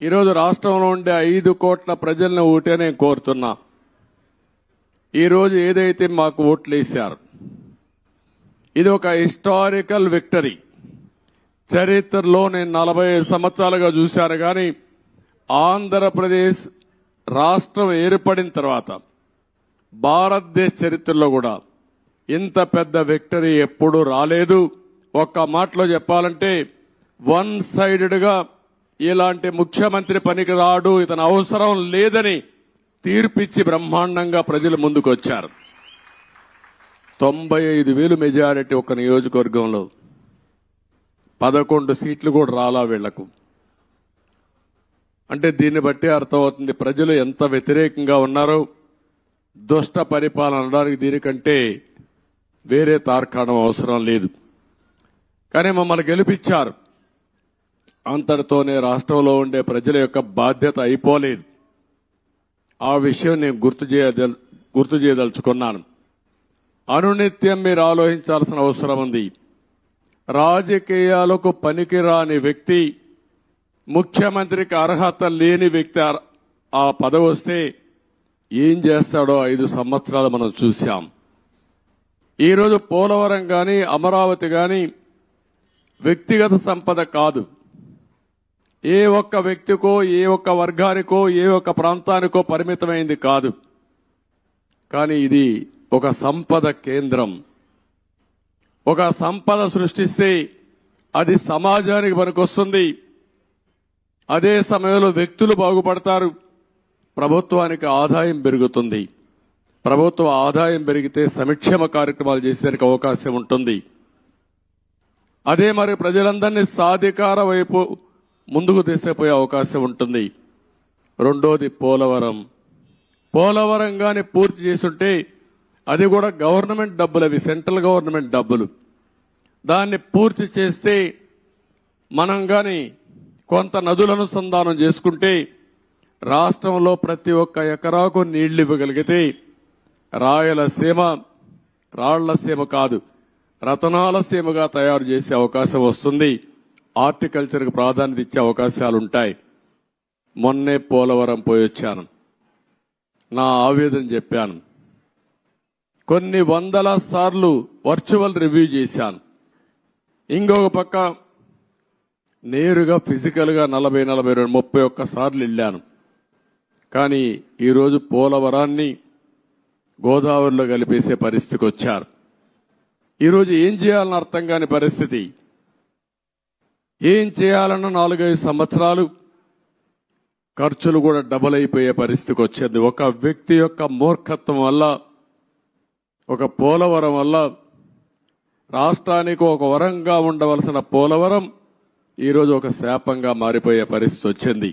ఈరోజు రాష్ట్రంలో ఉండే 5 కోట్ల ప్రజలను ఓటే నేను కోరుతున్నా. ఈరోజు ఏదైతే మాకు ఓట్లు వేశారు ఇది ఒక హిస్టారికల్ విక్టరీ. చరిత్రలో నేను 45 సంవత్సరాలుగా చూశాను కానీ ఆంధ్రప్రదేశ్ రాష్ట్రం ఏర్పడిన తర్వాత భారతదేశ చరిత్రలో కూడా ఇంత పెద్ద విక్టరీ ఎప్పుడూ రాలేదు. ఒక్క మాటలో చెప్పాలంటే వన్ సైడెడ్ గా ఇలాంటి ముఖ్యమంత్రి పనికి రాడు, ఇతను అవసరం లేదని తీర్పిచ్చి బ్రహ్మాండంగా ప్రజలు ముందుకు వచ్చారు. 95,000 మెజారిటీ ఒక నియోజకవర్గంలో 11 సీట్లు కూడా రాలా వీళ్లకు. అంటే దీన్ని బట్టి అర్థమవుతుంది ప్రజలు ఎంత వ్యతిరేకంగా ఉన్నారో. దుష్ట పరిపాలన అనడానికి దీనికంటే వేరే తార్కాణం అవసరం లేదు. కానీ మమ్మల్ని గెలిపించారు. అంతటితోనే రాష్ట్రంలో ఉండే ప్రజల యొక్క బాధ్యత అయిపోలేదు. ఆ విషయం నేను గుర్తు చేయదలుచుకున్నాను. అనునిత్యం మీరు ఆలోచించాల్సిన అవసరం ఉంది. రాజకీయాలకు పనికిరాని వ్యక్తి, ముఖ్యమంత్రికి అర్హత లేని వ్యక్తి ఆ పదవి వస్తే ఏం చేస్తాడో 5 సంవత్సరాలు మనం చూశాం. ఈరోజు పోలవరం గాని అమరావతి గాని వ్యక్తిగత సంపద కాదు. ఏ ఒక్క వ్యక్తికో, ఏ ఒక్క వర్గానికో, ఏ ఒక్క ప్రాంతానికో పరిమితమైంది కాదు. కానీ ఇది ఒక సంపద కేంద్రం. ఒక సంపద సృష్టిస్తే అది సమాజానికి పనికొస్తుంది. అదే సమయంలో వ్యక్తులు బాగుపడతారు, ప్రభుత్వానికి ఆదాయం పెరుగుతుంది. ప్రభుత్వ ఆదాయం పెరిగితే సంక్షేమ కార్యక్రమాలు చేసేందుకు అవకాశం ఉంటుంది. అదే మరి ప్రజలందరినీ సాధికార వైపు ముందుకు తీసుకుపోయే అవకాశం ఉంటుంది. రెండోది పోలవరం గాని పూర్తి చేసుంటే అది కూడా గవర్నమెంట్ డబ్బులు, అవి సెంట్రల్ గవర్నమెంట్ డబ్బులు. దాన్ని పూర్తి చేస్తే మనం గాని కొంత నదుల అనుసంధానం చేసుకుంటే రాష్ట్రంలో ప్రతి ఒక్క ఎకరాకు నీళ్లు ఇవ్వగలిగితే రాయలసీమ రాళ్లసీమ కాదు రతనాల సీమగా తయారు చేసే అవకాశం వస్తుంది. హార్టికల్చర్కు ప్రాధాన్యత ఇచ్చే అవకాశాలుంటాయి. మొన్నే పోలవరం పోయొచ్చాను. నా ఆవేదన చెప్పాను. కొన్ని వందల సార్లు వర్చువల్ రివ్యూ చేశాను. ఇంకొక పక్క నేరుగా ఫిజికల్ గా 40, 42, 31 సార్లు వెళ్ళాను. కానీ ఈరోజు పోలవరాన్ని గోదావరిలో కలిపేసే పరిస్థితికి వచ్చారు. ఈరోజు ఏం చేయాలని అర్థం కాని పరిస్థితి. ఏం చేయాలన్న 4-5 సంవత్సరాలు ఖర్చులు కూడా డబుల్ అయిపోయే పరిస్థితికి వచ్చింది. ఒక వ్యక్తి యొక్క మూర్ఖత్వం వల్ల, ఒక పోలవరం వల్ల రాష్ట్రానికి ఒక వరంగా ఉండవలసిన పోలవరం ఈరోజు ఒక శాపంగా మారిపోయే పరిస్థితి వచ్చింది.